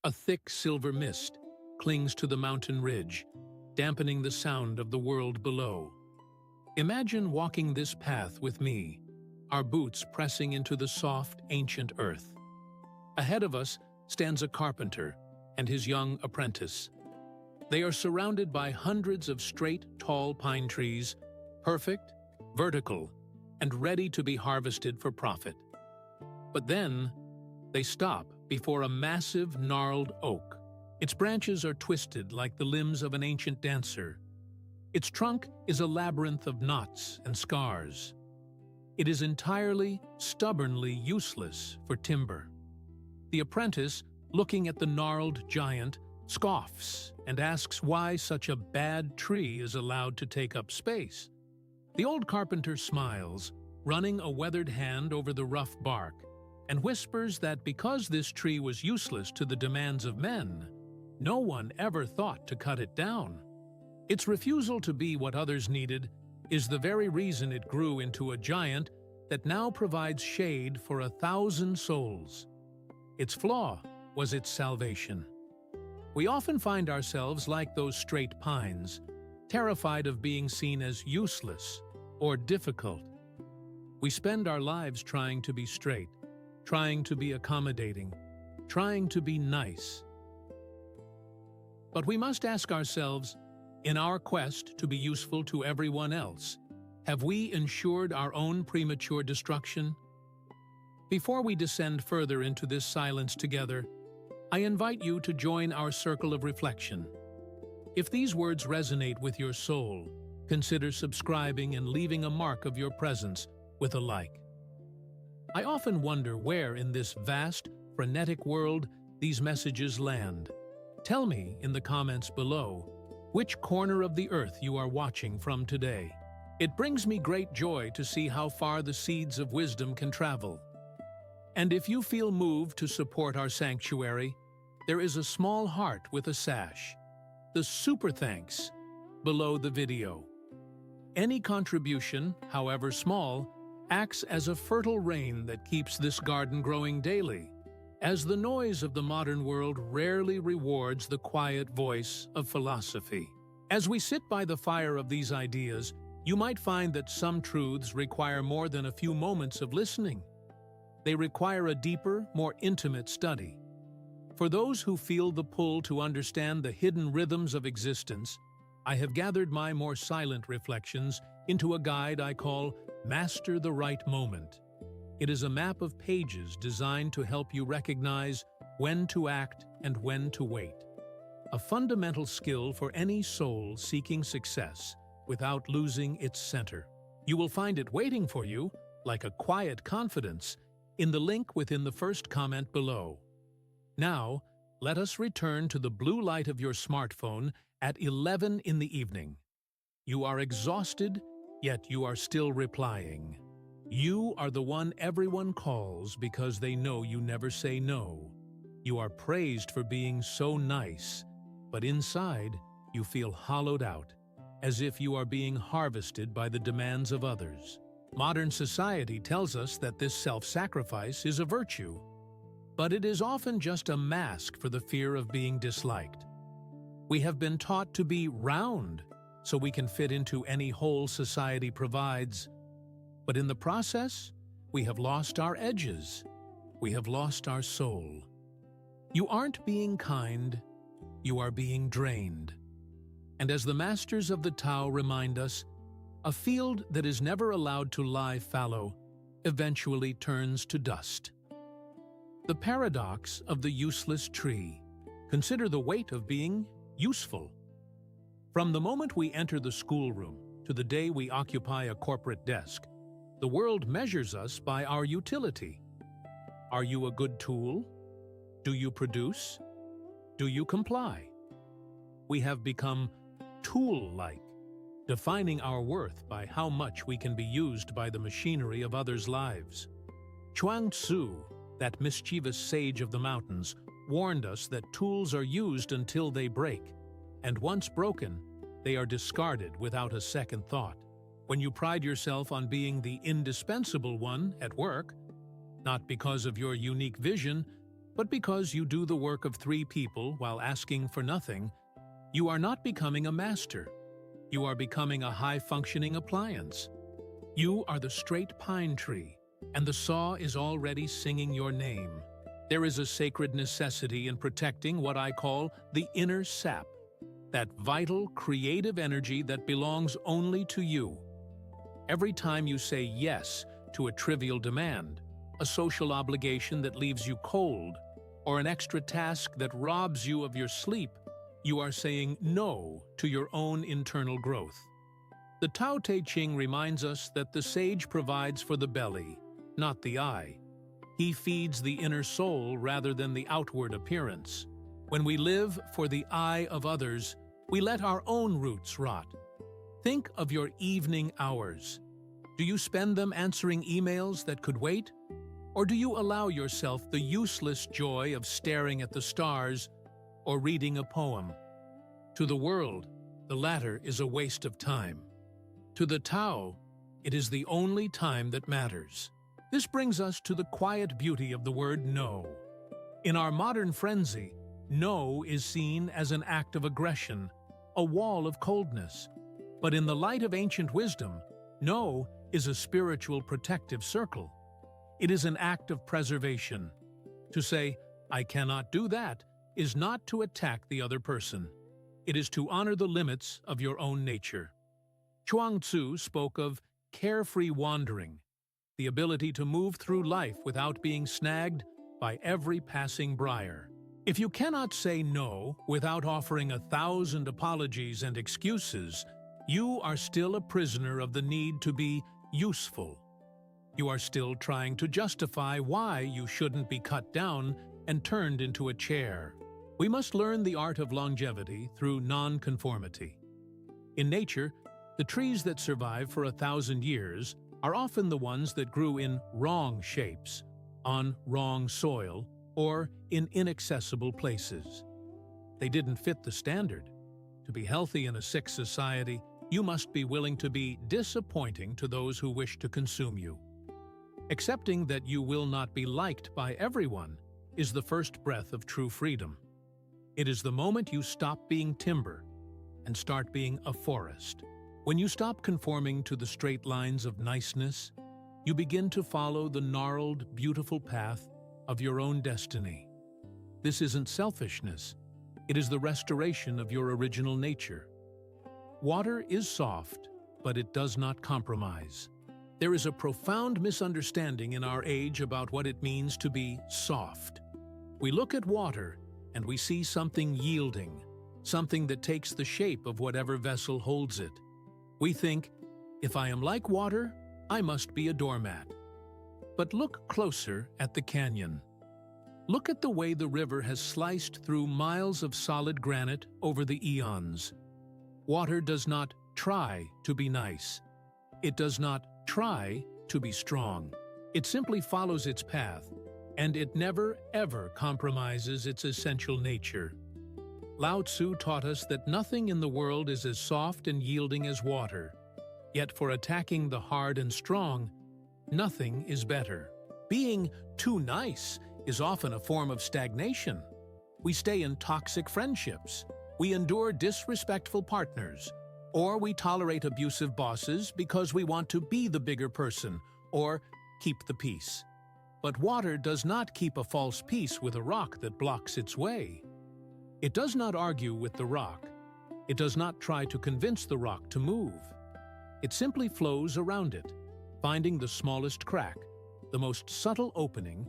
A thick silver mist clings to the mountain ridge, dampening the sound of the world below. Imagine walking this path with me, our boots pressing into the soft, ancient earth. Ahead of us stands a carpenter and his young apprentice. They are surrounded by hundreds of straight, tall pine trees, perfect, vertical, and ready to be harvested for profit. But then, they stop before a massive, gnarled oak. Its branches are twisted like the limbs of an ancient dancer. Its trunk is a labyrinth of knots and scars. It is entirely, stubbornly useless for timber. The apprentice, looking at the gnarled giant, scoffs and asks why such a bad tree is allowed to take up space. The old carpenter smiles, running a weathered hand over the rough bark, and whispers that because this tree was useless to the demands of men, no one ever thought to cut it down. Its refusal to be what others needed is the very reason it grew into a giant that now provides shade for 1,000 souls. Its flaw was its salvation. We often find ourselves like those straight pines, terrified of being seen as useless or difficult. We spend our lives trying to be straight, trying to be accommodating, trying to be nice. But we must ask ourselves, in our quest to be useful to everyone else, have we ensured our own premature destruction? Before we descend further into this silence together, I invite you to join our circle of reflection. If these words resonate with your soul, consider subscribing and leaving a mark of your presence with a like. I often wonder where in this vast, frenetic world these messages land. Tell me in the comments below which corner of the earth you are watching from today. It brings me great joy to see how far the seeds of wisdom can travel. And if you feel moved to support our sanctuary, there is a small heart with a sash, the super thanks, below the video. Any contribution, however small, acts as a fertile rain that keeps this garden growing daily, as the noise of the modern world rarely rewards the quiet voice of philosophy. As we sit by the fire of these ideas, you might find that some truths require more than a few moments of listening. They require a deeper, more intimate study. For those who feel the pull to understand the hidden rhythms of existence, I have gathered my more silent reflections into a guide I call Master the Right Moment. It is a map of pages designed to help you recognize when to act and when to wait. A fundamental skill for any soul seeking success without losing its center. You will find it waiting for you, like a quiet confidence, in the link within the first comment below. Now, let us return to the blue light of your smartphone at 11 in the evening. You are exhausted, yet you are still replying. You are the one everyone calls because they know you never say no. You are praised for being so nice, but inside you feel hollowed out, as if you are being harvested by the demands of others. Modern society tells us that this self-sacrifice is a virtue, but it is often just a mask for the fear of being disliked. We have been taught to be round so we can fit into any hole society provides, but in the process, we have lost our edges. We have lost our soul. You aren't being kind, you are being drained. And as the masters of the Tao remind us, a field that is never allowed to lie fallow eventually turns to dust. The paradox of the useless tree. Consider the weight of being useful. From the moment we enter the schoolroom to the day we occupy a corporate desk, the world measures us by our utility. Are you a good tool? Do you produce? Do you comply? We have become tool-like, defining our worth by how much we can be used by the machinery of others' lives. Chuang Tzu, that mischievous sage of the mountains, warned us that tools are used until they break, and once broken, they are discarded without a second thought. When you pride yourself on being the indispensable one at work, not because of your unique vision, But because you do the work of 3 people while asking for nothing, you are not becoming a master. You are becoming a high-functioning appliance. You are the straight pine tree, and the saw is already singing your name. There is a sacred necessity in protecting what I call the inner sap, that vital, creative energy that belongs only to you. Every time you say yes to a trivial demand, a social obligation that leaves you cold, or an extra task that robs you of your sleep, you are saying no to your own internal growth. The Tao Te Ching reminds us that the sage provides for the belly, not the eye. He feeds the inner soul rather than the outward appearance. When we live for the eye of others, we let our own roots rot. Think of your evening hours. Do you spend them answering emails that could wait? Or do you allow yourself the useless joy of staring at the stars or reading a poem? To the world, the latter is a waste of time. To the Tao, it is the only time that matters. This brings us to the quiet beauty of the word no. In our modern frenzy, no is seen as an act of aggression, a wall of coldness. But in the light of ancient wisdom, no is a spiritual protective circle. It is an act of preservation. To say, "I cannot do that," is not to attack the other person. It is to honor the limits of your own nature. Chuang Tzu spoke of carefree wandering, the ability to move through life without being snagged by every passing briar. If you cannot say no without offering 1,000 apologies and excuses, you are still a prisoner of the need to be useful. You are still trying to justify why you shouldn't be cut down and turned into a chair. We must learn the art of longevity through non-conformity. In nature, the trees that survive for 1,000 years are often the ones that grew in wrong shapes, on wrong soil, or in inaccessible places. They didn't fit the standard. To be healthy in a sick society, you must be willing to be disappointing to those who wish to consume you. Accepting that you will not be liked by everyone is the first breath of true freedom. It is the moment you stop being timber and start being a forest. When you stop conforming to the straight lines of niceness, you begin to follow the gnarled, beautiful path of your own destiny. This isn't selfishness. It is the restoration of your original nature. Water is soft, but it does not compromise. There is a profound misunderstanding in our age about what it means to be soft. We look at water and we see something yielding, something that takes the shape of whatever vessel holds it. We think, if I am like water, I must be a doormat. But look closer at the canyon. Look at the way the river has sliced through miles of solid granite over the eons. Water does not try to be nice. It does not try to be strong. It simply follows its path, and it never, ever compromises its essential nature. Lao Tzu taught us that nothing in the world is as soft and yielding as water. Yet for attacking the hard and strong, nothing is better. Being too nice is often a form of stagnation. We stay in toxic friendships. We endure disrespectful partners. Or we tolerate abusive bosses because we want to be the bigger person or keep the peace. But water does not keep a false peace with a rock that blocks its way. It does not argue with the rock. It does not try to convince the rock to move. It simply flows around it, finding the smallest crack, the most subtle opening,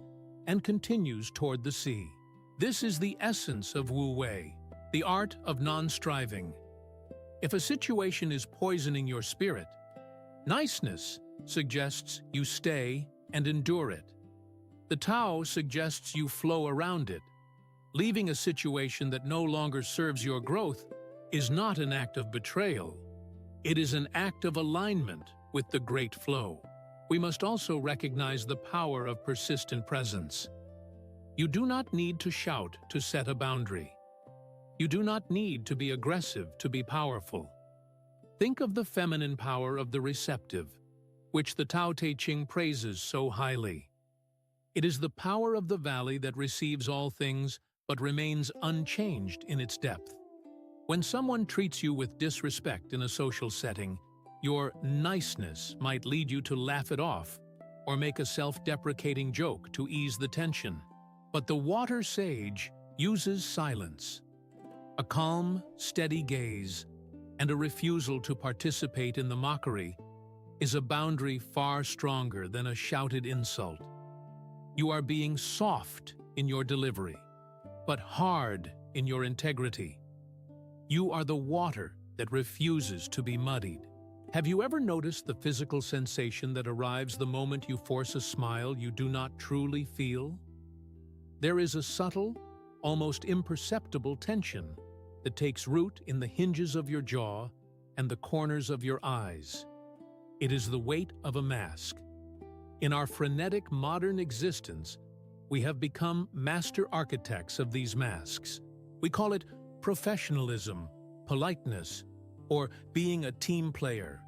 and continues toward the sea. This is the essence of Wu Wei, the art of non-striving. If a situation is poisoning your spirit, niceness suggests you stay and endure it. The Tao suggests you flow around it. Leaving a situation that no longer serves your growth is not an act of betrayal. It is an act of alignment with the great flow. We must also recognize the power of persistent presence. You do not need to shout to set a boundary. You do not need to be aggressive to be powerful. Think of the feminine power of the receptive, which the Tao Te Ching praises so highly. It is the power of the valley that receives all things but remains unchanged in its depth. When someone treats you with disrespect in a social setting, your niceness might lead you to laugh it off or make a self-deprecating joke to ease the tension. But the water sage uses silence, a calm, steady gaze, and a refusal to participate in the mockery is a boundary far stronger than a shouted insult. You are being soft in your delivery, but hard in your integrity. You are the water that refuses to be muddied. Have you ever noticed the physical sensation that arrives the moment you force a smile you do not truly feel? There is a subtle, almost imperceptible tension that takes root in the hinges of your jaw and the corners of your eyes. It is the weight of a mask. In our frenetic modern existence, we have become master architects of these masks. We call it professionalism, politeness, or being a team player.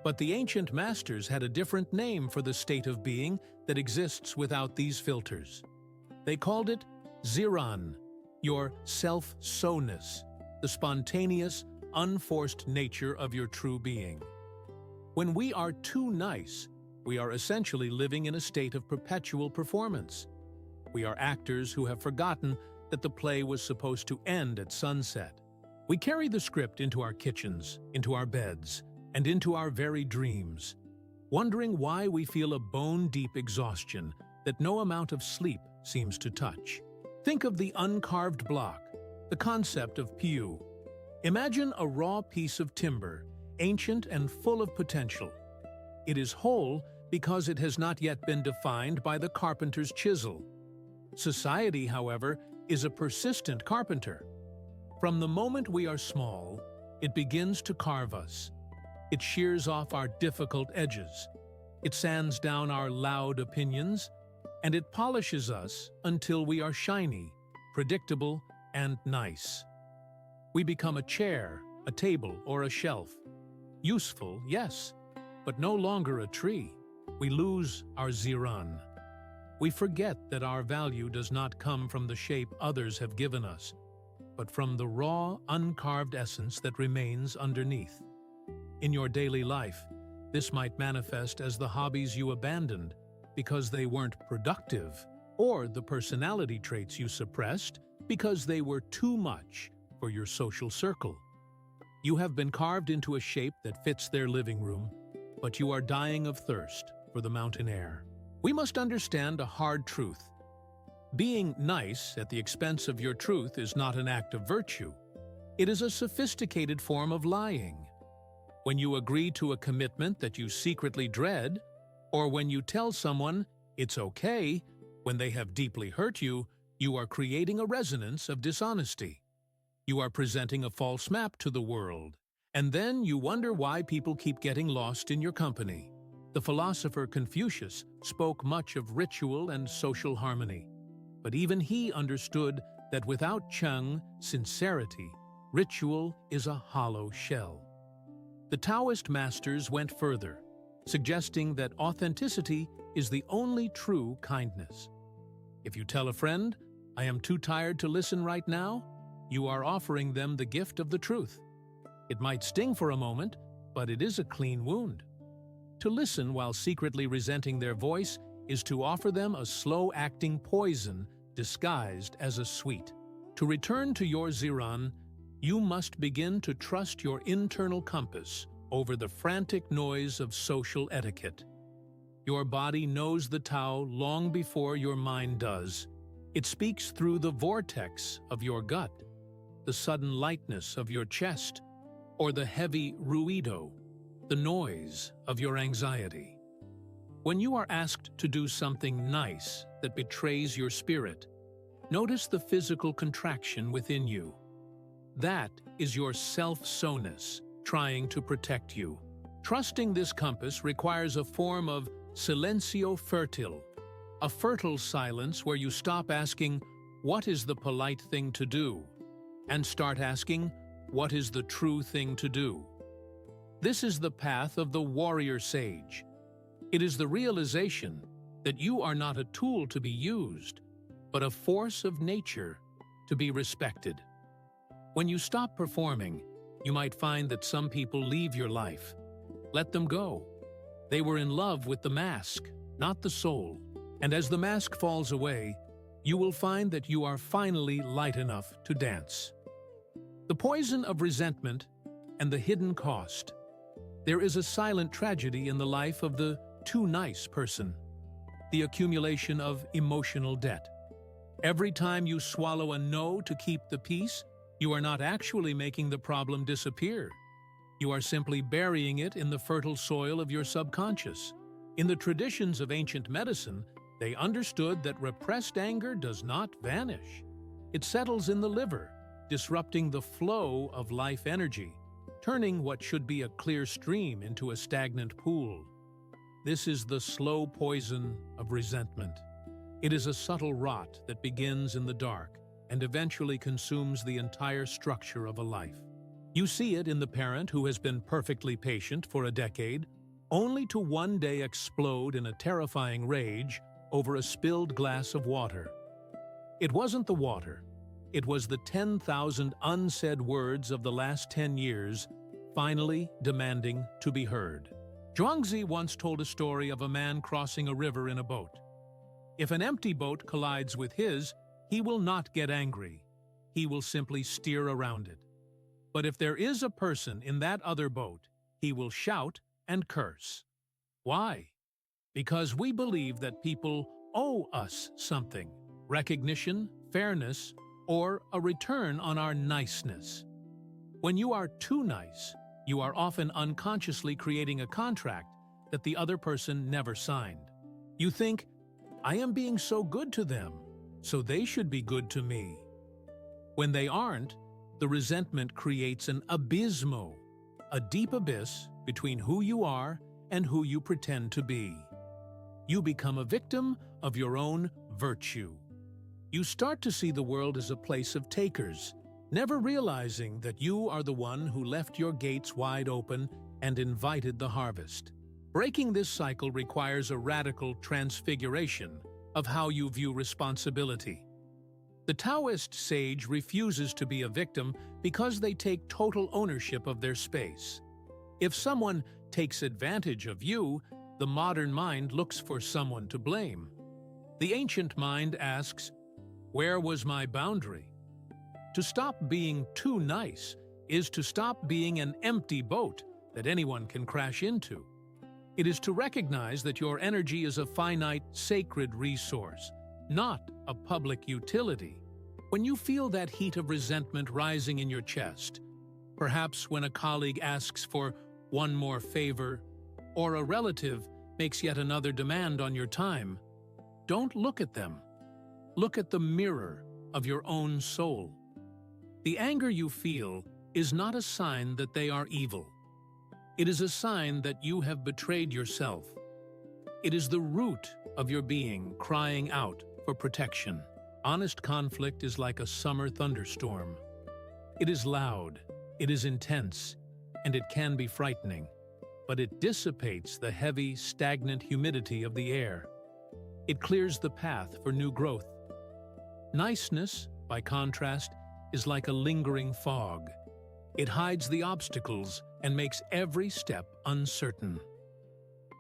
But the ancient masters had a different name for the state of being that exists without these filters. They called it Ziran, your self-so-ness, the spontaneous, unforced nature of your true being. When we are too nice, we are essentially living in a state of perpetual performance. We are actors who have forgotten that the play was supposed to end at sunset. We carry the script into our kitchens, into our beds, and into our very dreams, wondering why we feel a bone-deep exhaustion that no amount of sleep seems to touch. Think of the uncarved block, the concept of piu. Imagine a raw piece of timber, ancient and full of potential. It is whole because it has not yet been defined by the carpenter's chisel. Society, however, is a persistent carpenter. From the moment we are small, it begins to carve us. It shears off our difficult edges. It sands down our loud opinions, and it polishes us until we are shiny, predictable, and nice. We become a chair, a table, or a shelf. Useful, yes, but no longer a tree. We lose our ziran. We forget that our value does not come from the shape others have given us, but from the raw, uncarved essence that remains underneath. In your daily life, this might manifest as the hobbies you abandoned because they weren't productive, or the personality traits you suppressed because they were too much for your social circle. You have been carved into a shape that fits their living room, but you are dying of thirst for the mountain air. We must understand a hard truth. Being nice at the expense of your truth is not an act of virtue. It is a sophisticated form of lying. When you agree to a commitment that you secretly dread, or when you tell someone it's okay when they have deeply hurt you, you are creating a resonance of dishonesty. You are presenting a false map to the world, and then you wonder why people keep getting lost in your company. The philosopher Confucius spoke much of ritual and social harmony, but even he understood that without Cheng, sincerity, ritual is a hollow shell. The Taoist masters went further, suggesting that authenticity is the only true kindness. If you tell a friend, "I am too tired to listen right now," you are offering them the gift of the truth. It might sting for a moment, but it is a clean wound. To listen while secretly resenting their voice is to offer them a slow-acting poison disguised as a sweet. To return to your ziran, you must begin to trust your internal compass over the frantic noise of social etiquette. Your body knows the Tao long before your mind does. It speaks through the vortex of your gut, the sudden lightness of your chest, or the heavy ruido, the noise of your anxiety. When you are asked to do something nice that betrays your spirit, notice the physical contraction within you. That is your self-so-ness trying to protect you. Trusting this compass requires a form of silencio fertil, a fertile silence where you stop asking, "What is the polite thing to do?" and start asking, "What is the true thing to do?" This is the path of the warrior sage. It is the realization that you are not a tool to be used, but a force of nature to be respected. When you stop performing, you might find that some people leave your life. Let them go. They were in love with the mask, not the soul. And as the mask falls away, you will find that you are finally light enough to dance. The poison of resentment and the hidden cost. There is a silent tragedy in the life of the too nice person. The accumulation of emotional debt. Every time you swallow a no to keep the peace, you are not actually making the problem disappear. You are simply burying it in the fertile soil of your subconscious. In the traditions of ancient medicine, they understood that repressed anger does not vanish. It settles in the liver, disrupting the flow of life energy, turning what should be a clear stream into a stagnant pool. This is the slow poison of resentment. It is a subtle rot that begins in the dark and eventually consumes the entire structure of a life. You see it in the parent who has been perfectly patient for a decade, only to one day explode in a terrifying rage over a spilled glass of water. It wasn't the water. It was the 10,000 unsaid words of the last 10 years finally demanding to be heard. Zhuangzi once told a story of a man crossing a river in a boat. If an empty boat collides with his, he will not get angry. He will simply steer around it. But if there is a person in that other boat, he will shout and curse. Why? Because we believe that people owe us something: recognition, fairness, or a return on our niceness. When you are too nice, you are often unconsciously creating a contract that the other person never signed. You think, I am being so good to them, so they should be good to me. When they aren't, the resentment creates an abysmo, a deep abyss between who you are and who you pretend to be. You become a victim of your own virtue. You start to see the world as a place of takers, never realizing that you are the one who left your gates wide open and invited the harvest. Breaking this cycle requires a radical transfiguration of how you view responsibility. The Taoist sage refuses to be a victim because they take total ownership of their space. If someone takes advantage of you, the modern mind looks for someone to blame. The ancient mind asks, where was my boundary? To stop being too nice is to stop being an empty boat that anyone can crash into. It is to recognize that your energy is a finite, sacred resource, not a public utility. When you feel that heat of resentment rising in your chest, perhaps when a colleague asks for one more favor, or a relative makes yet another demand on your time, don't look at them. Look at the mirror of your own soul. The anger you feel is not a sign that they are evil. It is a sign that you have betrayed yourself. It is the root of your being crying out for protection. Honest conflict is like a summer thunderstorm. It is loud, it is intense, and it can be frightening, but it dissipates the heavy, stagnant humidity of the air. It clears the path for new growth. Niceness, by contrast, is like a lingering fog. It hides the obstacles and makes every step uncertain.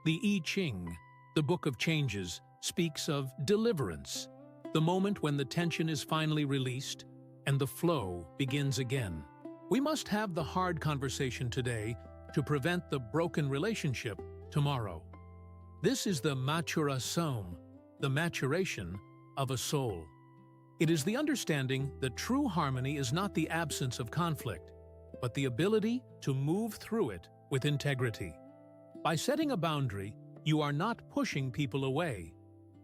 The I Ching, the Book of Changes, speaks of deliverance, the moment when the tension is finally released and the flow begins again. We must have the hard conversation today to prevent the broken relationship tomorrow. This is the maturação, the maturation of a soul. It is the understanding that true harmony is not the absence of conflict, but the ability to move through it with integrity. By setting a boundary, you are not pushing people away.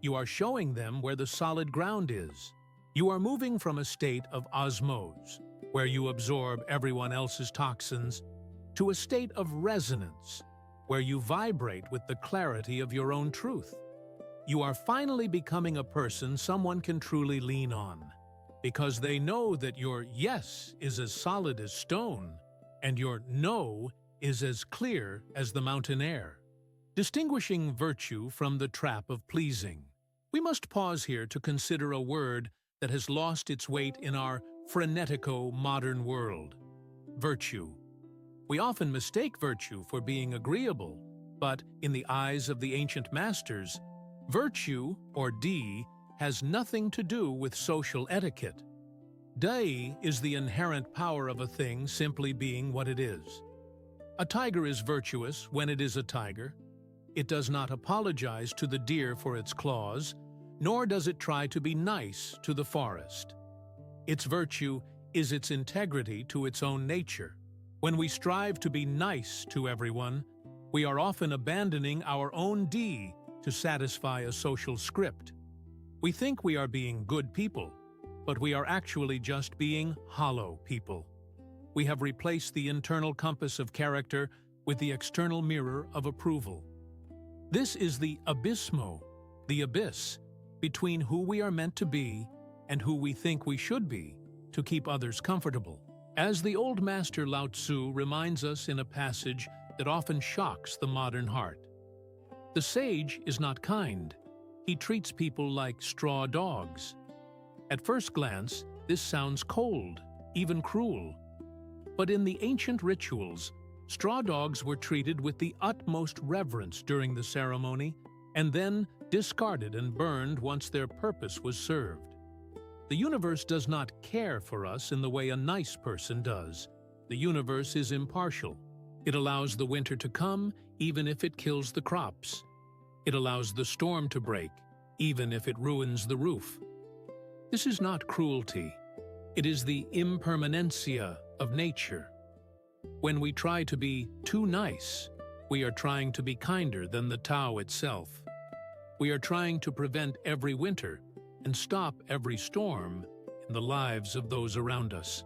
You are showing them where the solid ground is. You are moving from a state of osmose, where you absorb everyone else's toxins, to a state of resonance, where you vibrate with the clarity of your own truth. You are finally becoming a person someone can truly lean on, because they know that your yes is as solid as stone, and your no is as clear as the mountain air. Distinguishing virtue from the trap of pleasing. We must pause here to consider a word that has lost its weight in our frenetico modern world. Virtue. We often mistake virtue for being agreeable, but in the eyes of the ancient masters, virtue, or di, has nothing to do with social etiquette. Dai is the inherent power of a thing simply being what it is. A tiger is virtuous when it is a tiger. It does not apologize to the deer for its claws, nor does it try to be nice to the forest. Its virtue is its integrity to its own nature. When we strive to be nice to everyone, we are often abandoning our own di to satisfy a social script. We think we are being good people, but we are actually just being hollow people. We have replaced the internal compass of character with the external mirror of approval. This is the abysmo, the abyss, between who we are meant to be and who we think we should be to keep others comfortable. As the old master Lao Tzu reminds us in a passage that often shocks the modern heart. The sage is not kind. He treats people like straw dogs. At first glance, this sounds cold, even cruel. But in the ancient rituals, straw dogs were treated with the utmost reverence during the ceremony and then discarded and burned once their purpose was served. The universe does not care for us in the way a nice person does. The universe is impartial. It allows the winter to come even if it kills the crops. It allows the storm to break even if it ruins the roof. This is not cruelty. It is the impermanencia of nature. When we try to be too nice, we are trying to be kinder than the Tao itself. We are trying to prevent every winter and stop every storm in the lives of those around us.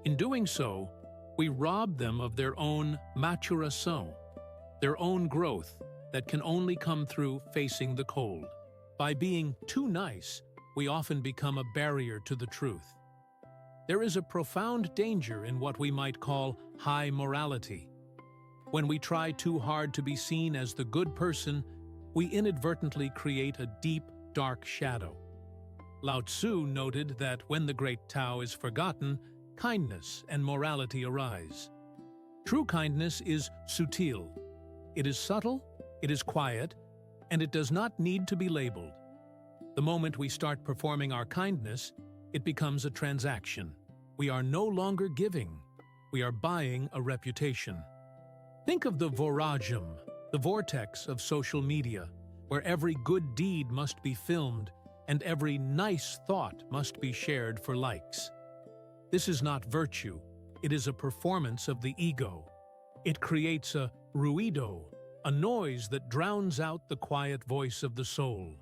In doing so, we rob them of their own maturation, their own growth that can only come through facing the cold. By being too nice, we often become a barrier to the truth. There is a profound danger in what we might call high morality. When we try too hard to be seen as the good person, we inadvertently create a deep, dark shadow. Lao Tzu noted that when the great Tao is forgotten, kindness and morality arise. True kindness is subtle. It is subtle, it is quiet, and it does not need to be labeled. The moment we start performing our kindness, it becomes a transaction. We are no longer giving. We are buying a reputation. Think of the voragem, the vortex of social media, where every good deed must be filmed and every nice thought must be shared for likes. This is not virtue. It is a performance of the ego. It creates a ruido, a noise that drowns out the quiet voice of the soul.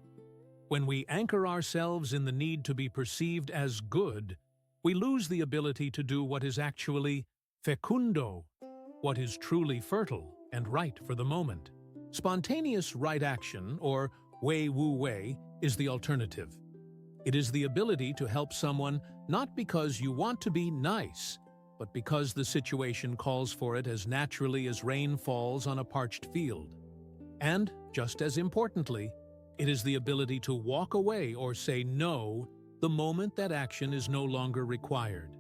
When we anchor ourselves in the need to be perceived as good, we lose the ability to do what is actually fecundo, what is truly fertile and right for the moment. Spontaneous right action, or Wu Wei, is the alternative. It is the ability to help someone not because you want to be nice, but because the situation calls for it as naturally as rain falls on a parched field. And, just as importantly, it is the ability to walk away or say no the moment that action is no longer required.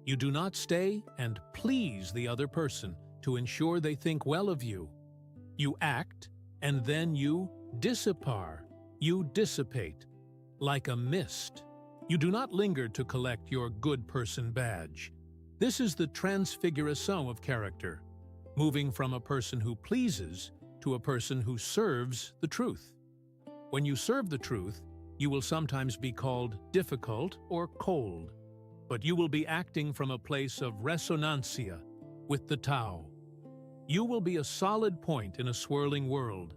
You do not stay and please the other person to ensure they think well of you. You act, and then you dissipare, you dissipate, like a mist. You do not linger to collect your good person badge. This is the transfiguration of character, moving from a person who pleases to a person who serves the truth. When you serve the truth, you will sometimes be called difficult or cold, but you will be acting from a place of resonancia with the Tao. You will be a solid point in a swirling world,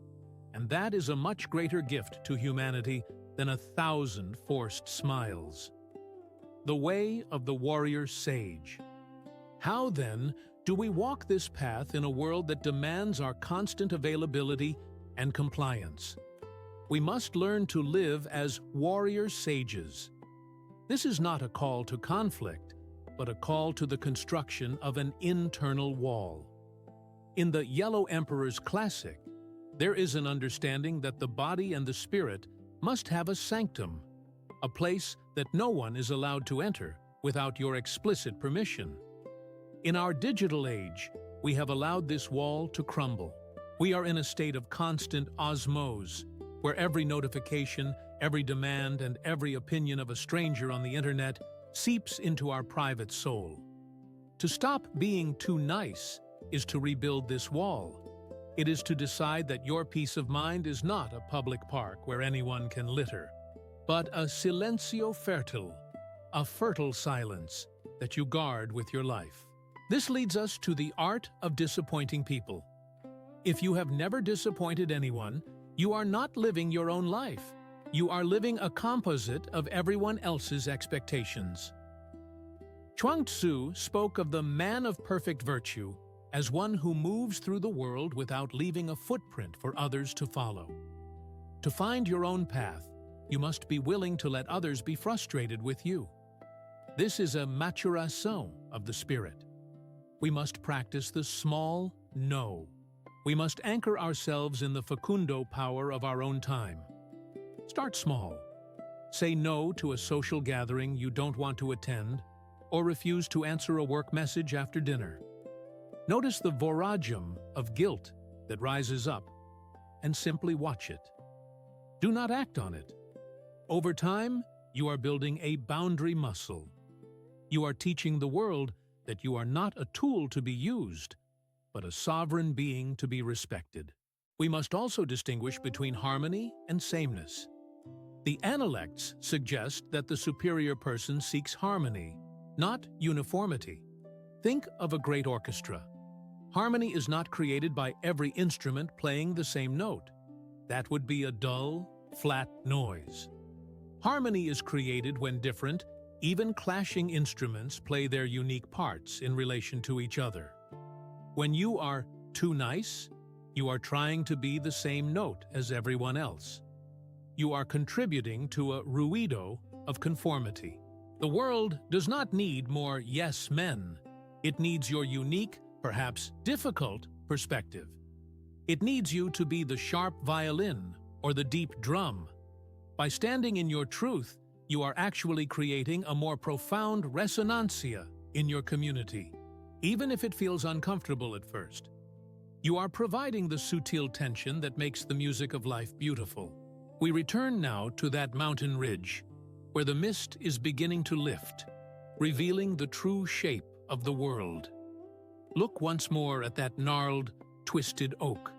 and that is a much greater gift to humanity than 1,000 forced smiles. The way of the warrior sage. How, then, do we walk this path in a world that demands our constant availability and compliance? We must learn to live as warrior sages. This is not a call to conflict, but a call to the construction of an internal wall. In the Yellow Emperor's classic, There is an understanding that the body and the spirit must have a sanctum, a place that no one is allowed to enter without your explicit permission. In our digital age, we have allowed this wall to crumble. We are in a state of constant osmose, where every notification, every demand, and every opinion of a stranger on the internet seeps into our private soul. To stop being too nice is to rebuild this wall. It is to decide that your peace of mind is not a public park where anyone can litter, but a silencio fertile, a fertile silence that you guard with your life. This leads us to the art of disappointing people. If you have never disappointed anyone, you are not living your own life. You are living a composite of everyone else's expectations. Chuang Tzu spoke of the man of perfect virtue as one who moves through the world without leaving a footprint for others to follow. To find your own path, you must be willing to let others be frustrated with you. This is a maturation of the spirit. We must practice the small no. We must anchor ourselves in the fecundo power of our own time. Start small. Say no to a social gathering you don't want to attend, or refuse to answer a work message after dinner. Notice the voragem of guilt that rises up, and simply watch it. Do not act on it. Over time, you are building a boundary muscle. You are teaching the world that you are not a tool to be used, but a sovereign being to be respected. We must also distinguish between harmony and sameness. The Analects suggest that the superior person seeks harmony, not uniformity. Think of a great orchestra. Harmony is not created by every instrument playing the same note. That would be a dull, flat noise. Harmony is created when different, even clashing instruments play their unique parts in relation to each other. When you are too nice, you are trying to be the same note as everyone else. You are contributing to a ruido of conformity. The world does not need more yes men. It needs your unique, perhaps difficult, perspective. It needs you to be the sharp violin or the deep drum. By standing in your truth, you are actually creating a more profound resonancia in your community, even if it feels uncomfortable at first. You are providing the subtle tension that makes the music of life beautiful. We return now to that mountain ridge, where the mist is beginning to lift, revealing the true shape of the world. Look once more at that gnarled, twisted oak.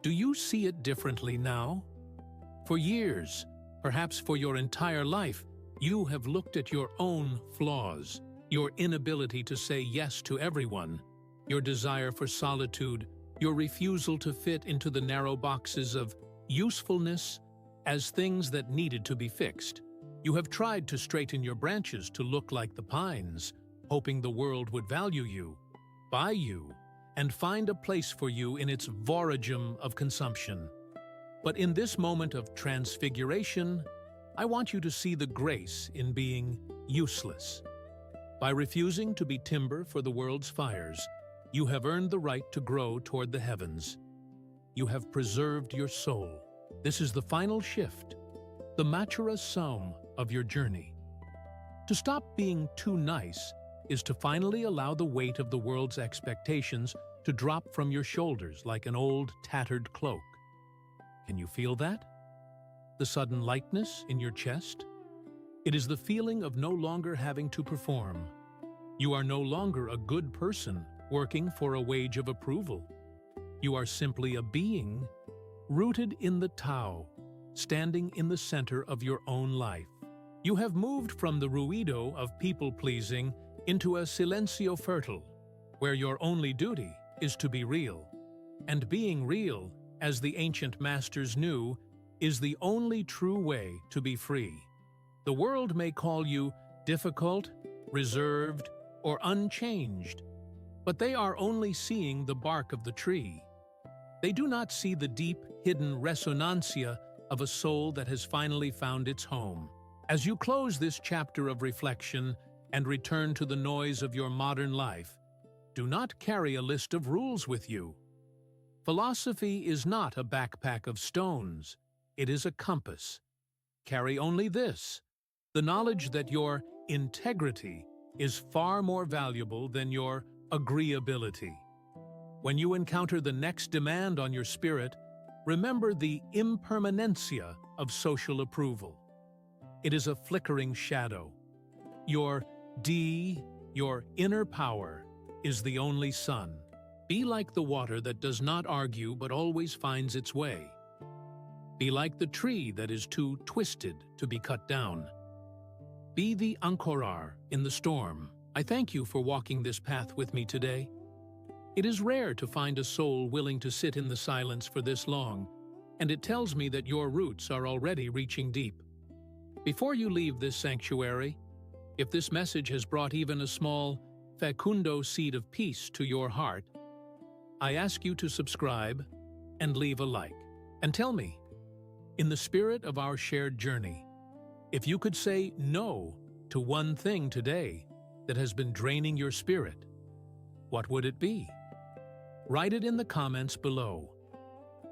Do you see it differently now? For years, perhaps for your entire life, you have looked at your own flaws, your inability to say yes to everyone, your desire for solitude, your refusal to fit into the narrow boxes of usefulness as things that needed to be fixed. You have tried to straighten your branches to look like the pines, hoping the world would value you, buy you, and find a place for you in its voragem of consumption. But in this moment of transfiguration, I want you to see the grace in being useless. By refusing to be timber for the world's fires, you have earned the right to grow toward the heavens. You have preserved your soul. This is the final shift, the maturation of your journey. To stop being too nice is to finally allow the weight of the world's expectations to drop from your shoulders like an old, tattered cloak. Can you feel that? The sudden lightness in your chest? It is the feeling of no longer having to perform. You are no longer a good person working for a wage of approval. You are simply a being rooted in the Tao, standing in the center of your own life. You have moved from the ruido of people-pleasing into a silencio fertile, where your only duty is to be real. And being real, as the ancient masters knew, is the only true way to be free. The world may call you difficult, reserved, or unchanged, but they are only seeing the bark of the tree. They do not see the deep, hidden resonancia of a soul that has finally found its home. As you close this chapter of reflection and return to the noise of your modern life, do not carry a list of rules with you. Philosophy is not a backpack of stones. It is a compass. Carry only this: the knowledge that your integrity is far more valuable than your agreeability. When you encounter the next demand on your spirit, remember the impermanencia of social approval. It is a flickering shadow. Your your inner power, is the only sun. Be like the water that does not argue but always finds its way. Be like the tree that is too twisted to be cut down. Be the anchorar in the storm. I thank you for walking this path with me today. It is rare to find a soul willing to sit in the silence for this long, and it tells me that your roots are already reaching deep. Before you leave this sanctuary, if this message has brought even a small, fecundo seed of peace to your heart, I ask you to subscribe and leave a like. And tell me, in the spirit of our shared journey, if you could say no to one thing today that has been draining your spirit, what would it be? Write it in the comments below.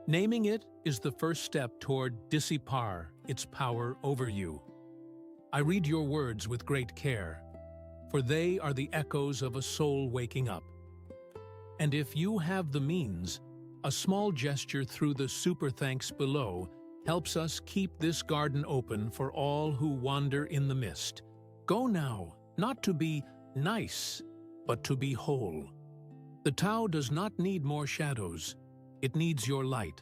Naming it is the first step toward dissipar its power over you. I read your words with great care, for they are the echoes of a soul waking up. And if you have the means, a small gesture through the super thanks below helps us keep this garden open for all who wander in the mist. Go now, not to be nice, but to be whole. The Tao does not need more shadows. It needs your light.